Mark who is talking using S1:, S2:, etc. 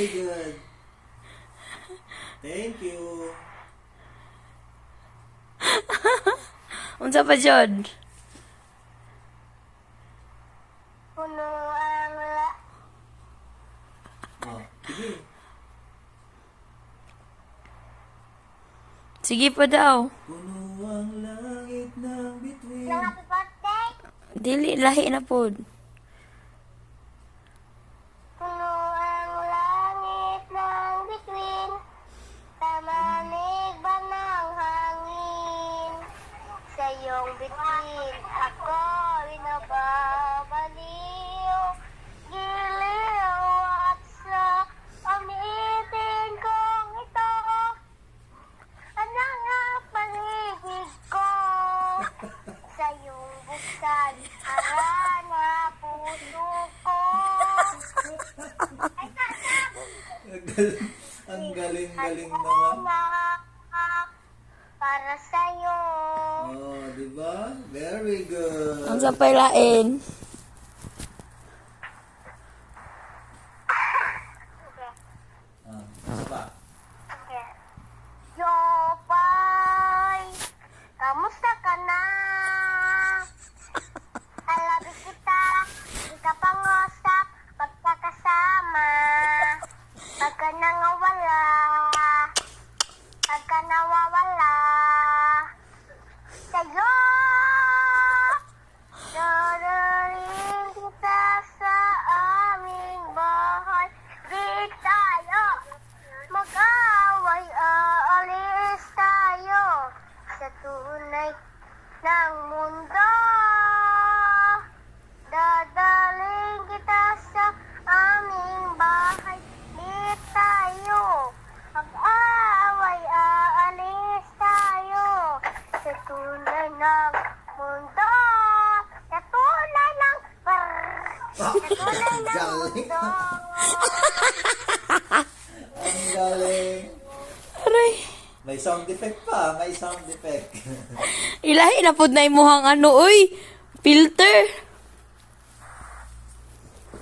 S1: Very good. Thank you.
S2: Unsa pa jud?
S3: Puno ang
S1: Oh, sige.
S2: Sige pa daw.
S1: Puno ang langit ng bituin.
S3: happy birthday.
S2: Dili lahi na pod.
S3: Puno ang langit ng bituin. Tamanig ba ng hangin? Sa iyong bituin, ako binababaliw. Giliw at sa amitin kong ito. Anang ang paligid ko. Sa iyong buksan, arana puso ko. Ay,
S1: Ang galing-galing naman.
S3: para sa'yo.
S1: Oh, di ba? Very good.
S2: Unsa pa lain?
S1: Ano pa?
S3: Yopay, kamusta ka na? Alabi kita, di ka pangusap, pagkakasama. Pagka nangawala, pagka nawawala. Sa'yo, darating kita sa aming bahay. Di tayo mag-away, aalis tayo sa tunay ng mundo. Dadaling kita sa aming bahay. Di tayo mag-away, aalis tayo sa tunay ng mundo. Sa tunay ng sa tunay ng
S1: Galing.
S3: mundo.
S1: Ang galing.
S2: Aray.
S1: May sound effect pa. May sound effect.
S2: Ilahi na pod na imuhang ano oy. Filter.